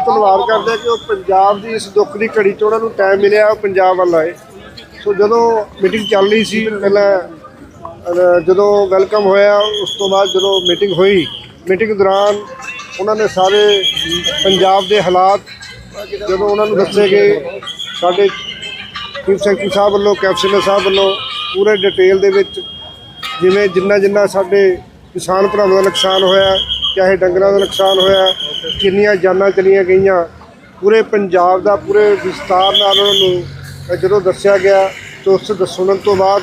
ਧੰਨਵਾਦ ਕਰਦੇ ਹਾਂ ਕਿ ਉਹ ਪੰਜਾਬ ਦੀ ਇਸ ਦੁੱਖ ਦੀ ਘੜੀ 'ਚ ਉਹਨਾਂ ਨੂੰ ਟਾਈਮ ਮਿਲਿਆ, ਉਹ ਪੰਜਾਬ ਵੱਲ ਆਏ। ਸੋ ਜਦੋਂ ਮੀਟਿੰਗ ਚੱਲ ਰਹੀ ਸੀ, ਪਹਿਲਾਂ ਜਦੋਂ ਵੈਲਕਮ ਹੋਇਆ, ਉਸ ਤੋਂ ਬਾਅਦ ਜਦੋਂ ਮੀਟਿੰਗ ਹੋਈ, ਮੀਟਿੰਗ ਦੌਰਾਨ ਉਹਨਾਂ ਨੇ ਸਾਰੇ ਪੰਜਾਬ ਦੇ ਹਾਲਾਤ ਜਦੋਂ ਉਹਨਾਂ ਨੂੰ ਦੱਸੇ ਗਏ, ਸਾਡੇ ਚੀਫ ਸੈਕਟਰੀ ਸਾਹਿਬ ਵੱਲੋਂ, ਕੈਪਟਨ ਸਾਹਿਬ ਵੱਲੋਂ ਪੂਰੇ ਡਿਟੇਲ ਦੇ ਵਿੱਚ ਜਿਵੇਂ ਜਿੰਨਾ ਸਾਡੇ ਕਿਸਾਨ ਭਰਾਵਾਂ ਦਾ ਨੁਕਸਾਨ ਹੋਇਆ, ਚਾਹੇ ਡੰਗਰਾਂ ਦਾ ਨੁਕਸਾਨ ਹੋਇਆ, ਕਿੰਨੀਆਂ ਜਾਨਾਂ ਚਲੀਆਂ ਗਈਆਂ, ਪੂਰੇ ਪੰਜਾਬ ਦਾ ਪੂਰੇ ਵਿਸਤਾਰ ਨਾਲ ਉਹਨਾਂ ਨੂੰ ਜਦੋਂ ਦੱਸਿਆ ਗਿਆ ਤਾਂ ਉਸ ਸੁਣਨ ਤੋਂ ਬਾਅਦ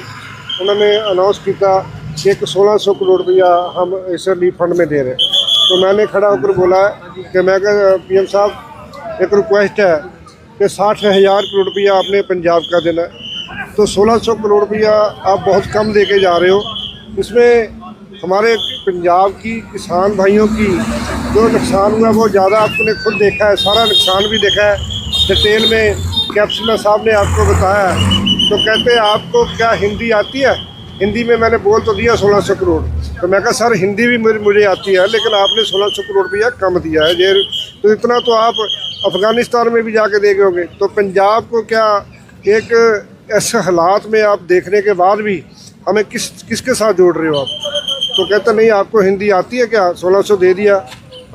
ਉਹਨਾਂ ਨੇ अनाउंस किया कि एक 1600 करोड़ रुपया हम इस रिलीफ फंड में दे रहे हैं। तो मैंने खड़ा होकर बोला कि मैं PM साहब एक रिक्वेस्ट है कि 60,000 करोड़ रुपया आपने पंजाब का देना है, तो 1600 करोड़ रुपया आप बहुत कम दे के जा रहे हो। इसमें हमारे पंजाब की किसान भाइयों की जो नुकसान हुआ वो ज़्यादा आपने खुद देखा है, सारा नुकसान भी देखा है, डिटेल में कैप्टन साहब ने आपको बताया। तो कहते हैं आपको क्या हिंदी आती है? हिंदी में मैंने बोल तो दिया 1600 करोड़, तो मैं कहा सर हिंदी भी मुझे आती है, लेकिन आपने 1600 करोड़ रुपया कम दिया है ये, तो इतना तो आप अफ़गानिस्तान में भी जाके देखे होंगे। तो पंजाब को क्या एक ऐसे हालात में आप देखने के बाद भी हमें किसके साथ जोड़ रहे हो आप? तो कहते नहीं आपको हिंदी आती है क्या, 1600 दे दिया।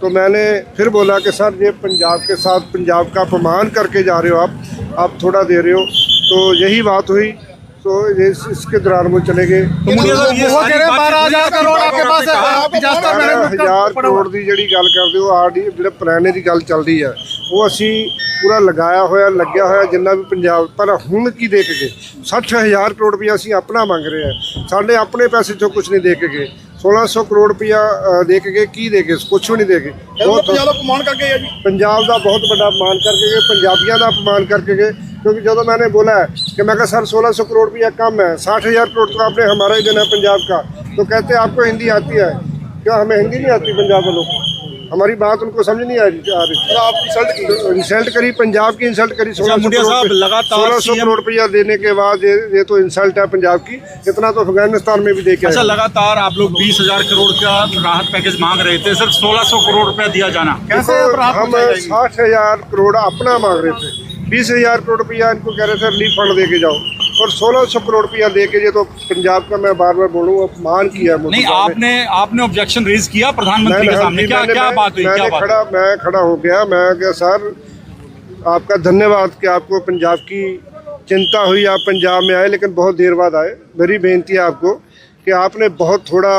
तो मैंने फिर बोला कि सर ये पंजाब के साथ पंजाब का अपमान करके जा रहे हो आप थोड़ा दे रहे हो। तो यही बात हुई, तो इसके दौरान वो चले गए। 12,000 करोड़ आपके पास है, 1000 करोड़ की जी गल करते हो, आर डी जो पुराने की गल चल रही है वो असी पूरा लगाया होया लग्या होया जिन्ना भी पंजाब, पर हुण की दे के गए 60,000 करोड़ रुपया असी अपना मंग रहे हैं, साढ़े अपने पैसे चो कुछ नहीं दे के गए। 1600 करोड़ रुपया दे के गए, की दे के कुछ भी नहीं दे के, पंजाब का बहुत बड़ा अपमान करके गए, पंजाबियों का अपमान करके गए। क्योंकि जो मैंने बोला है कि मैं कहा सर 1600 करोड़ रुपया कम है, 60,000 करोड़ तो आपने हमारा ही देना है पंजाब का। तो कहते हैं आपको हिंदी आती है क्या? हमें हिंदी नहीं आती पंजाब वालों को, हमारी बात उनको समझ नहीं आ रही। आप इंसल्ट करी, पंजाब की इंसल्ट करी। 1600 करोड़ रुपया देने के बाद ये तो इंसल्ट है पंजाब की, इतना तो अफगानिस्तान में भी दे के। अच्छा, लगातार आप लोग 20,000 करोड़ का राहत पैकेज मांग रहे थे, सिर्फ 1600 करोड़ रुपया दिया जाना कैसे? हम 60,000 करोड़ अपना मांग रहे थे, 20,000 करोड़ रुपया इनको कह रहे थे रिलीफ फंड दे के जाओ, और 1600 करोड़ रुपया दे के, ये तो पंजाब का मैं बार बार बोलूँ अपमान किया। नहीं, आपने ऑब्जेक्शन रेज किया प्रधानमंत्री के सामने, क्या बात हुई? मैं खड़ा हो गया, मैं क्या सर आपका धन्यवाद कि आपको पंजाब की चिंता हुई, आप पंजाब में आए, लेकिन बहुत देर बाद आए। मेरी बेनती है आपको कि आपने बहुत थोड़ा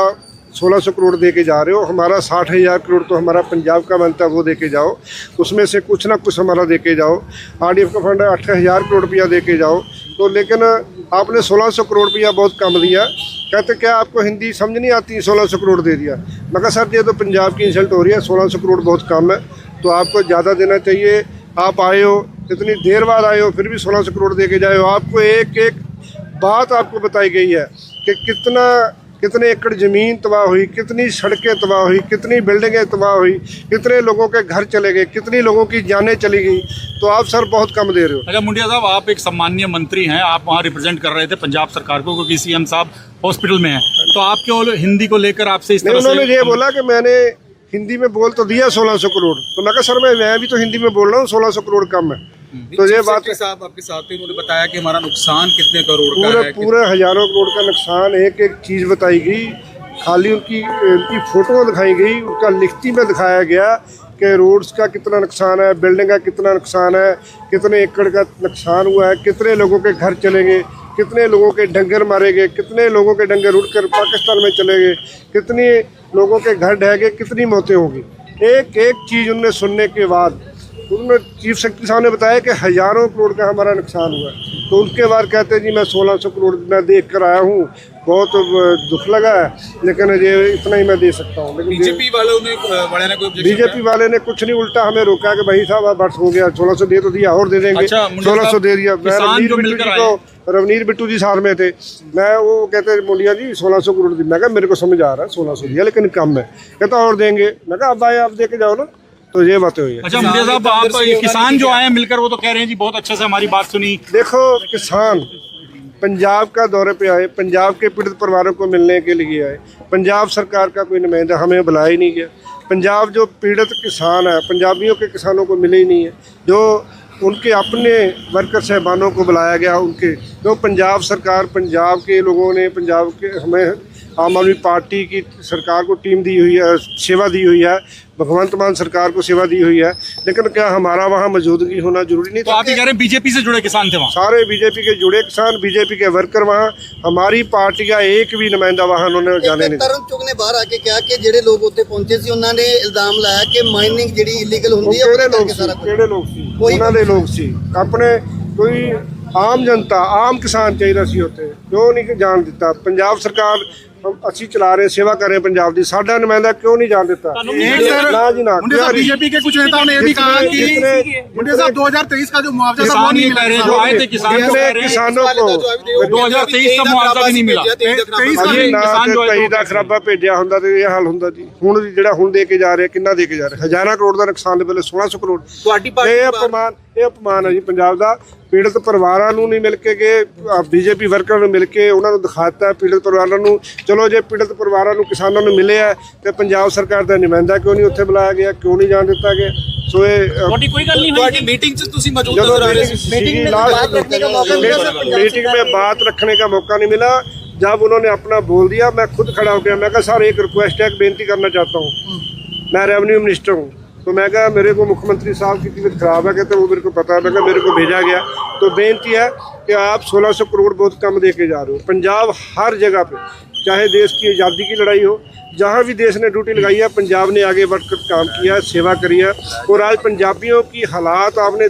1600 करोड़ दे के जा रहे हो, हमारा 60,000 करोड़ तो हमारा पंजाब का बनता है, वो दे के जाओ, उसमें से कुछ ना कुछ हमारा दे के जाओ। RDF का फंड 8,000 करोड़ रुपया दे के जाओ। तो लेकिन आपने 1600 करोड़ रुपया बहुत कम दिया। कहते क्या आपको हिंदी समझ नहीं आती, 1600 करोड़ दे दिया। मैं कहा सर ये तो पंजाब की इंसल्ट हो रही है, 1600 करोड़ बहुत कम है, तो आपको ज़्यादा देना चाहिए। आप आए हो, इतनी देर बाद आए हो, फिर भी 1600 करोड़ दे के जाए हो। आपको एक एक बात आपको बताई गई है कि कितने एकड़ ज़मीन तबाह हुई, कितनी सड़कें तबाह हुई, कितनी बिल्डिंगें तबाह हुई, कितने लोगों के घर चले गए, कितनी लोगों की जानें चली गई। तो आप सर बहुत कम दे रहे हो। अच्छा मुंडिया साहब, आप एक सम्मानीय मंत्री हैं, आप वहाँ रिप्रेजेंट कर रहे थे पंजाब सरकार को, क्योंकि CM साहब हॉस्पिटल में हैं, तो आप क्यों हिंदी को लेकर आपसे इस तरह से? उन्होंने ये बोला कि मैंने हिंदी में बोल तो दिया 1600 करोड़, तो मैं कहा सर मैं भी तो हिंदी में बोल रहा हूँ, 1600 करोड़ कम है। तो ये बात साहब आपके साथ थे, उन्होंने बताया कि हमारा नुकसान कितने करोड़ का है, पूरे हजारों करोड़ का नुकसान, एक एक चीज़ बताई गई, खाली उनकी फोटो दिखाई गई, उनका लिखती में दिखाया गया कि रोड्स का कितना नुकसान है, बिल्डिंग का कितना नुकसान है, कितने एकड़ का नुकसान हुआ है, कितने लोगों के घर चले गए, कितने लोगों के डंगर मारे गए, कितने लोगों के डंगर उड़कर पाकिस्तान में चले गए, कितने लोगों के घर ढह गए, कितनी मौतें होगी। एक एक चीज़ उनने सुनने के बाद उन्होंने चीफ सेक्रेटरी साहब ने बताया कि हज़ारों करोड़ का हमारा नुकसान हुआ। तो उनके बाद कहते हैं जी मैं 1600 करोड़ मैं देख कर आया हूँ, बहुत दुख लगा है, लेकिन ये इतना ही मैं दे सकता हूँ। लेकिन बीजेपी वाले ने कुछ नहीं, उल्टा हमें रोका कि भाई साहब बस हो गया, 1600 दे तो दिया, और दे देंगे। 1600 दे दिया। रवनीर बिट्टू जी साथ में थे, मैं वो कहते मुंडिया जी 1600 करोड़ दी, मैं कहा मेरे को समझ आ रहा है 1600 दिया, लेकिन कम है। कहता और देंगे, मैं कहा अब आए आप दे के जाओ ना। तो ये बातें हुई है। अच्छा मुंडिया साहब, आप किसान जो आए हैं मिलकर, वो तो कह रहे हैं जी बहुत अच्छे से हमारी बात सुनी। देखो किसान पंजाब का दौरे पे आए, पंजाब के पीड़ित परिवारों को मिलने के लिए आए। पंजाब सरकार का कोई नुमाइंदा हमें बुलाया ही नहीं गया। पंजाब जो पीड़ित किसान है, पंजाबियों के किसानों को मिले ही नहीं है। जो उनके अपने वर्कर साहबानों को बुलाया गया, उनके जो पंजाब सरकार, पंजाब के लोगों ने, पंजाब के हमें आम आदमी पार्टी की सरकार को टीम दी हुई है, सेवा दी हुई है, भगवंत मान सरकार को सेवा दी हुई है, लेकिन क्या हमारा वहाँ मौजूदगी होना जरूरी नहीं तो था? आप ये कह रहे हैं बीजेपी से जुड़े किसान थे वहाँ? सारे बीजेपी के जुड़े किसान, बीजेपी के वर्कर वहाँ, हमारी पार्टी का एक भी नुमाइंदा वहाँ उन्होंने जाने नहीं दिया। ਤਰਨ ਚੁਗ ਨੇ ਬਾਹਰ ਆ ਕੇ ਕਿਹਾ ਕਿ ਜਿਹੜੇ ਲੋਕ ਉੱਥੇ ਪਹੁੰਚੇ ਸੀ ਉਹਨਾਂ ਨੇ ਇਲਜ਼ਾਮ ਲਾਇਆ ਕਿ ਮਾਈਨਿੰਗ ਜਿਹੜੀ ਇਲੀਗਲ ਉਹ ਹੁੰਦੀ ਹੈ ਕਿਹੜੇ ਉਹਦੇ ਲੋਕ ਕਰਕੇ ਸੀ? ਸਾਰਾ ਕੁਝ ਕਿਹੜੇ ਲੋਕ ਸੀ? ਕੋਈ- ਉਹਨਾਂ ਦੇ ਲੋਕ ਸੀ। ਆਪਣੇ ਕੋਈ ਆਮ ਜਨਤਾ, ਆਮ ਕਿਸਾਨ ਚਾਹੀਦਾ ਸੀ ਉੱਥੇ, ਕਿਉਂ ਨਹੀਂ ਜਾਣ ਦਿੱਤਾ? ਪੰਜਾਬ ਸਰਕਾਰ ਅਸੀਂ ਚਲਾ ਰਹੇ, सेवा कर रहे हैं पंजाब की, साडा नुमाइंदा क्यों नहीं जान देता? ना जी ना। बीजेपी के कुछ नेताओं ने ये भी कहा कि मुंडे साहब 2023 का जो मुआवजा था वो किसान नहीं ये कह रहे हैं, जो आए थे किसान को जितने कह रहे हैं, किसानों को 2023 का मुआवजा भी नहीं मिला। 23 का ਅਸੀਂ ਨਾ ਕਿਸਾਨ ਜੋ ਹੈ ਕਈ ਦਾ ਖਰਾਬਾ ਭੇਜਿਆ ਹੁੰਦਾ ਤੇ ਇਹ ਹਾਲ ਹੁੰਦਾ ਜੀ। ਹੁਣ ਜਿਹੜਾ ਹੁਣ ਦੇ ਕੇ ਜਾ ਰਹੇ, ਕਿੰਨਾ ਦੇ ਕੇ ਜਾ ਰਹੇ? ਹਜ਼ਾਰਾਂ ਕਰੋੜ ਦਾ ਨੁਕਸਾਨ ਦੇ ਵੇਲੇ 1600 ਕਰੋੜ। ਤੁਹਾਡੀ ਇਹ ਅਪਮਾਨ ਹੈ ਜੀ ਪੰਜਾਬ ਦਾ। ਪੀੜਤ ਪਰਿਵਾਰਾਂ ਨੂੰ ਨਹੀਂ ਮਿਲ ਕੇ ਗਏ, ਬੀਜੇਪੀ ਵਰਕਰਾਂ ਨੂੰ ਮਿਲ ਕੇ ਉਹਨਾਂ ਨੂੰ ਦਿਖਾਤਾ ਪੀੜਤ ਪਰਿਵਾਰਾਂ ਨੂੰ। ਚਲੋ ਜੇ ਪੀੜਤ ਪਰਿਵਾਰਾਂ ਨੂੰ, ਕਿਸਾਨਾਂ ਨੂੰ ਮਿਲਿਆ ਤੇ ਪੰਜਾਬ ਸਰਕਾਰ ਦਾ ਨੁਮਾਇੰਦਾ ਕਿਉਂ ਨਹੀਂ ਉੱਥੇ ਬੁਲਾਇਆ ਗਿਆ, ਕਿਉਂ ਨਹੀਂ ਜਾਣ ਦਿੱਤਾ ਗਿਆ? ਸੋ ਇਹ ਤੁਹਾਡੀ ਕੋਈ ਗੱਲ ਨਹੀਂ ਹੋਈ ਤੁਹਾਡੀ ਮੀਟਿੰਗ 'ਚ ਤੁਸੀਂ ਮੌਜੂਦ ਜਦੋਂ ਨਜ਼ਰ आ रहे मीटिंग थे। सीगी, मीटिंग में लास्ट बात रखने का मौका मिला था पंजाब मीटिंग में बात रखने का मौका नहीं मिला। जब उन्होंने अपना बोल दिया, मैं खुद खड़ा हो गया। मैं कहा सर एक रिक्वेस्ट है, एक बेनती करना चाहता हूँ। मैं रेवेन्यू मिनिस्टर हूँ, तो मैं कहा मेरे को मुख्यमंत्री साहब की तबीयत खराब है, कहते वो मेरे को पता है। मैं कहा मेरे को भेजा गया, तो बेनती है कि आप 1600 करोड़ बहुत कम दे के जा रहे हो। पंजाब हर जगह पे, चाहे देश की आज़ादी की लड़ाई हो, जहाँ भी देश ने ड्यूटी लगाई है, पंजाब ने आगे बढ़कर काम किया है, सेवा करी है। और आज पंजाबियों की हालात आपने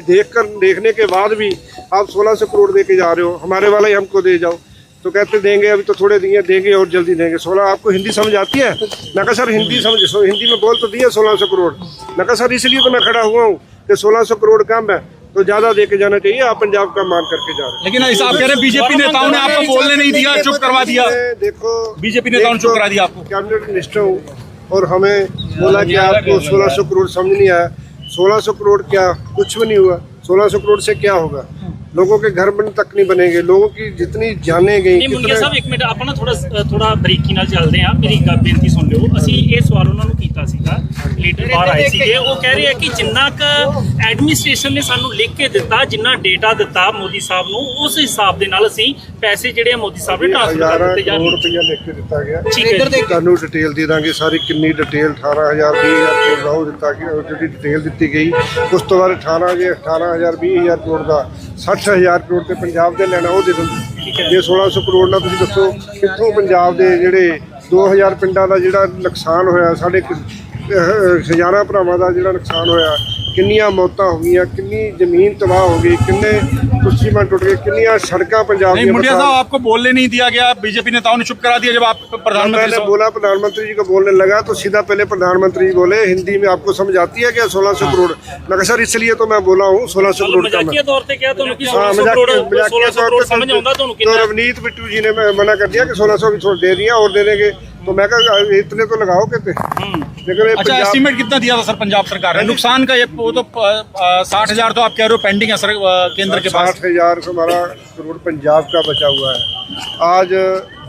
देखने के बाद भी आप 1600 करोड़ दे के जा रहे हो। हमारे वाला ही हमको दे जाओ, तो कहते देंगे, अभी तो थोड़े दिए, देंगे और जल्दी देंगे। 16, आपको हिंदी समझ आती है? मैं कहा सर हिंदी समझ, हिंदी में बोल तो दिया 1600 करोड़। मैं कहा सर इसलिए तो मैं खड़ा हुआ हूँ कि 1600 करोड़ कम है, तो ज़्यादा दे के जाना चाहिए। आप पंजाब का मान करके जा रहे हैं। लेकिन ऐसा आप कह रहे हैं बीजेपी नेताओं ने आपको बोलने नहीं दिया, चुप करवा दिया। देखो बीजेपी नेताओं ने चुप करा दिया आपको। कैबिनेट मिनिस्टर हूँ और हमें बोला कि आपको 1600 करोड़ समझ नहीं आया। 1600 करोड़ क्या, कुछ भी नहीं हुआ। 1600 करोड़ से क्या होगा? लोगों के घर बन तक नहीं बनेंगे, लोगों की जितनी जाने गई। ਨਹੀਂ ਮੁੰਡਿਆ ਸਾਹਿਬ ਇੱਕ ਮਿੰਟ ਆਪਾਂ ਨਾ ਥੋੜਾ ਬਰੀਕੀ ਨਾਲ ਚੱਲਦੇ ਆ। ਮੇਰੀ ਗੱਲ ਬੇਨਤੀ ਸੁਣ ਲਿਓ। ਅਸੀਂ ਇਹ ਸਵਾਲ ਉਹਨਾਂ ਨੂੰ ਕੀਤਾ ਸੀਗਾ, ਲੀਡਰ ਬਾਹਰ ਆਏ ਸੀਗੇ, ਉਹ ਕਹਿ ਰਹੇ ਆ ਕਿ ਜਿੰਨਾ ਕ ਐਡਮਿਨਿਸਟ੍ਰੇਸ਼ਨ ਨੇ ਸਾਨੂੰ ਲਿਖ ਕੇ ਦਿੱਤਾ, ਜਿੰਨਾ ਡੇਟਾ ਦਿੱਤਾ ਮੋਦੀ ਸਾਹਿਬ ਨੂੰ, ਉਸ ਹਿਸਾਬ ਦੇ ਨਾਲ ਅਸੀਂ ਪੈਸੇ ਜਿਹੜੇ ਆ ਮੋਦੀ ਸਾਹਿਬ ਨੇ ਟ੍ਰਾਂਸਫਰ ਕਰ हज़ार ਦਿੱਤੇ करोड़ ਜਾਣਗੇ। रुपया लिख के दिता गया। ਠੀਕ ਹੈ ਜੀ। ਤੁਹਾਨੂੰ ਡਿਟੇਲ ਦੇ ਦਾਂਗੇ ਸਾਰੀ, ਕਿੰਨੀ ਡਿਟੇਲ 18000 20000 ਕਰੋੜ ਦਿੱਤਾ ਕਿ ਜਿਹੜੀ ਡਿਟੇਲ ਦਿੱਤੀ ਗਈ। ਉਸ ਤੋਂ ਬਾਅਦ 18000 20000 ਕਰੋੜ ਦਾ 60000 ਕਰੋੜ ਤੇ ਪੰਜਾਬ ਦੇ ਲੈਣਾ ਉਹ ਦੇ ਦਿੰਦੇ। ਜੇ 1600 ਕਰੋੜ ਨਾਲ ਤੁਸੀਂ ਦੱਸੋ ਕਿੱਥੋਂ ਪੰਜਾਬ ਦੇ ਜਿਹੜੇ 2000 ਪਿੰਡਾਂ ਦਾ ਜਿਹੜਾ ਨੁਕਸਾਨ ਹੋਇਆ, ਸਾਡੇ ਹਜ਼ਾਰਾਂ ਭਰਾਵਾਂ ਦਾ ਜਿਹੜਾ ਨੁਕਸਾਨ ਹੋਇਆ, ਕਿੰਨੀਆਂ ਮੌਤਾਂ ਹੋ ਗਈਆਂ, ਕਿੰਨੀ ਜ਼ਮੀਨ ਤਬਾਹ ਹੋ ਗਈ, ਕਿੰਨੇ ਕੁਰਸੀਆਂ ਟੁੱਟ ਗਏ, ਕਿੰਨੀਆਂ ਸੜਕਾਂ ਪੰਜਾਬ नहीं ਦੀਆਂ मुंडिया बता- साहब आपको बोलने नहीं दिया गया, बीजेपी नेताओं ने चुप करा दिया जब आप प्रधानमंत्री मैंने से- बोला, प्रधानमंत्री जी को बोलने लगा तो सीधा पहले प्रधानमंत्री जी बोले हिंदी में, आपको समझ आती है क्या 1600 करोड़? मैं कहा सर इसलिए तो मैं बोला हूँ 1600 ਚਲੋ करोड़ का ਮਜ਼ਾਕੀਆ ਤੌਰ ਤੇ ਕਿਹਾ ਤੁਹਾਨੂੰ ਕਿ हाँ, 1600 ਕਰੋੜ मजाकिया 1600 तौर ਕਰੋੜ पे ਸਮਝ ਆਉਂਦਾ ਤੁਹਾਨੂੰ तो ਕਿੰਨਾ? रवनीत बिट्टू जी ने मना कर दिया कि 1600 भी छोड़ दे दिया और दे देंगे। तो मैं कहा इतने तो लगाओ कहते। लेकिन ये अच्छा पंजाब- एस्टीमेट कितना दिया था सर पंजाब सरकार ने नुकसान का? ये वो तो 60,000 तो आप कह रहे हो पेंडिंग है सर केंद्र के पास। 60,000 हमारा करोड़ पंजाब का बचा हुआ है। आज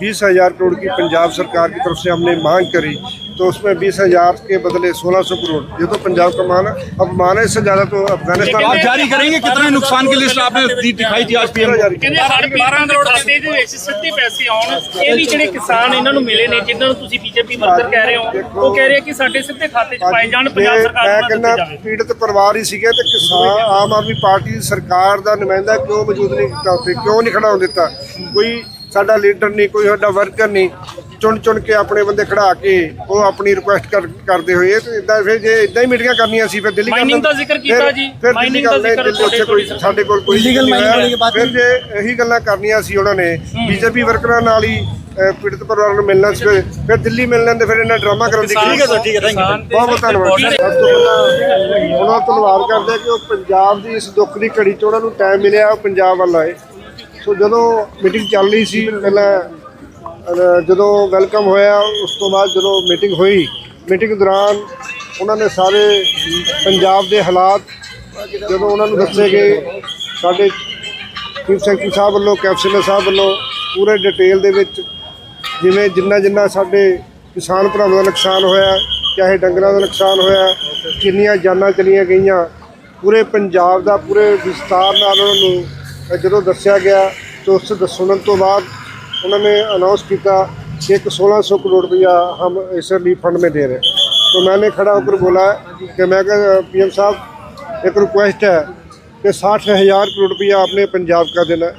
20,000 करोड़ की पंजाब सरकार की तरफ से हमने मांग करी, तो उसमें 20,000 के बदले 1600 करोड़। ये तो पंजाब का मान है। अब मान है, इससे ज़्यादा तो अफगानिस्तान आप जारी करेंगे कितने नुकसान की लिस्ट आपने दिखाई थी आज पीएम? ਕਹਿੰਦੇ ਹਰ 12 ਕਰੋੜ ਖਾਤੇ ਦੇ ਵਿੱਚ ਸਿੱਧੇ ਪੈਸੇ ਆਉਣ। ਇਹ ਵੀ ਜਿਹੜੇ ਕਿਸਾਨ ਇਹਨਾਂ ਨੂੰ ਮਿਲੇ ਨੇ, ਜਿਨ੍ਹਾਂ ਨੂੰ ਤੁਸੀਂ ਬੀਜੇਪੀ ਵਰਕਰ ਕਹਿ ਰਹੇ ਹੋ, ਉਹ ਕਹਿ ਰਹੇ ਕਿ ਸਾਡੇ ਸਿੱਧੇ ਖਾਤੇ 'ਚ ਪਾਏ ਜਾਣ, ਪੰਜਾਬ ਸਰਕਾਰ ਮੈਂ ਨੂੰ ਕਹਿੰਦਾ ਦਿੱਤੇ ਜਾਵੇ। ਪੀੜਤ ਪਰਿਵਾਰ ਹੀ ਸੀਗੇ ਤੇ ਕਿਸਾਨ, ਆਮ ਆਦਮੀ ਪਾਰਟੀ ਦੀ ਸਰਕਾਰ ਦਾ ਨੁਮਾਇੰਦਾ ਕਿਉਂ ਮੌਜੂਦ ਨਹੀਂ ਕੀਤਾ ਉੱਥੇ? ਕਿਉਂ ਨਹੀਂ ਖੜਾ ਹੋਣ ਦਿੱਤਾ? ਕੋਈ ਸਾਡਾ ਲੀਡਰ ਨਹੀਂ, ਕੋਈ ਸਾਡਾ ਵਰਕਰ ਨਹੀਂ, ਚੁਣ ਕੇ ਆਪਣੇ ਬੰਦੇ ਖੜਾ ਕੇ ਉਹ ਆਪਣੀ ਰਿਕੁਐਸਟ ਕਰਦੇ ਹੋਏ। ਤੇ ਇਦਾਂ ਫਿਰ ਜੇ ਇਦਾਂ ਹੀ ਮੀਟਿੰਗਾਂ ਕਰਨੀਆਂ ਸੀ ਫਿਰ ਦਿੱਲੀ ਮਾਈਨਿੰਗ ਦਾ ਜ਼ਿਕਰ ਕੀਤਾ ਜੀ, ਮਾਈਨਿੰਗ ਦਾ ਜ਼ਿਕਰ ਕੋਈ ਸਾਡੇ ਕੋਲ ਕੋਈ Illegal mining ਵਾਲੀ ਬਾਤ ਫਿਰ ਜੇ ਇਹੀ ਗੱਲਾਂ ਕਰਨੀਆਂ ਸੀ ਉਹਨਾਂ ਨੇ ਬੀਜੇਪੀ ਵਰਕਰਾਂ ਨਾਲ ਹੀ ਪੀੜਤ ਪਰਿਵਾਰਾਂ ਨੂੰ ਮਿਲਣਾ ਸੀ, ਫਿਰ ਦਿੱਲੀ ਮਿਲ ਲੈਂਦੇ, ਫਿਰ ਇਹਨਾਂ ਡਰਾਮਾ ਕਰਨ ਦੀ ठीक है सर, ठीक है, थैंक यू। ਬਹੁਤ ਬਹੁਤ ਧੰਨਵਾਦ। ਸਭ ਤੋਂ ਪਹਿਲਾਂ ਉਹਨਾਂ ਤੋਂ ਧੰਨਵਾਦ ਕਰਦੇ ਕਿ ਉਹ ਪੰਜਾਬ ਦੀ ਇਸ ਦੁੱਖ ਦੀ ਘੜੀ 'ਚ ਉਹਨਾਂ ਨੂੰ ਟਾਈਮ ਮਿਲਿਆ, ਉਹ ਪੰਜਾਬ ਵੱਲ ਆਏ। ਸੋ ਜਦੋਂ ਮੀਟਿੰਗ ਚੱਲ ਰਹੀ ਸੀ, ਪਹਿਲਾਂ ਜਦੋਂ ਵੈਲਕਮ ਹੋਇਆ, ਉਸ ਤੋਂ ਬਾਅਦ ਜਦੋਂ ਮੀਟਿੰਗ ਹੋਈ, ਮੀਟਿੰਗ ਦੌਰਾਨ ਉਹਨਾਂ ਨੇ ਸਾਰੇ ਪੰਜਾਬ ਦੇ ਹਾਲਾਤ ਜਦੋਂ ਉਹਨਾਂ ਨੂੰ ਦੱਸੇ ਗਏ, ਸਾਡੇ ਚੀਫ ਸੈਕਟਰੀ ਸਾਹਿਬ ਵੱਲੋਂ, ਕੈਪਟਨ ਸਾਹਿਬ ਵੱਲੋਂ ਪੂਰੇ ਡਿਟੇਲ ਦੇ ਵਿੱਚ ਜਿਵੇਂ ਜਿੰਨਾ ਸਾਡੇ ਕਿਸਾਨ ਭਰਾਵਾਂ ਦਾ ਨੁਕਸਾਨ ਹੋਇਆ, ਚਾਹੇ ਡੰਗਰਾਂ ਦਾ ਨੁਕਸਾਨ ਹੋਇਆ, ਕਿੰਨੀਆਂ ਜਾਨਾਂ ਚਲੀਆਂ ਗਈਆਂ, ਪੂਰੇ ਪੰਜਾਬ ਦਾ ਪੂਰੇ ਵਿਸਤਾਰ ਨਾਲ ਉਹਨਾਂ ਨੂੰ ਜਦੋਂ ਦੱਸਿਆ ਗਿਆ ਤਾਂ ਉਸ ਸੁਣਨ ਤੋਂ ਬਾਅਦ ਉਹਨਾਂ ਨੇ ਅਨਾਉਂਸ ਕੀਤਾ कि 1600 करोड़ रुपया हम इस रिलीफ फंड में दे रहे हैं। तो मैंने खड़ा होकर बोला कि मैं PM साहब एक रिक्वेस्ट है कि 60,000 करोड़ रुपया आपने पंजाब का देना है,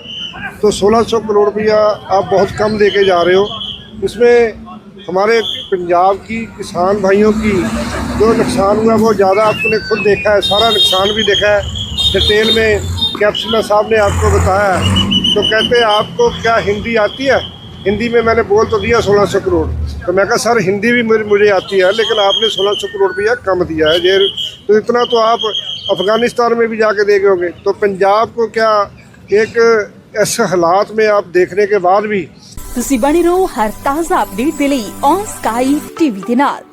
तो 1600 करोड़ रुपया आप बहुत कम दे के जा रहे हो। इसमें हमारे पंजाब की किसान भाइयों की जो नुकसान हुआ वो ज़्यादा आपने खुद देखा है, सारा नुकसान भी देखा है डिटेल में। कैप्टन साहब ने आपको बताया, तो कहते हैं आपको क्या हिंदी आती है? हिंदी में मैंने बोल तो दिया 1600 करोड़, तो मैं कहा सर हिंदी भी मुझे आती है, लेकिन आपने 1600 करोड़ रुपया कम दिया है। तो इतना तो आप अफ़गानिस्तान में भी जाके देखे होंगे, तो पंजाब को क्या एक ऐसे हालात में आप देखने के बाद भी ਤੁਸੀਂ ਬਣੇ ਰਹੋ ਹਰ ਤਾਜ਼ਾ ਅਪਡੇਟ ਦੇ ਲਈ ਔਨ ਸਕਾਈ ਟੀਵੀ ਦੇ ਨਾਲ।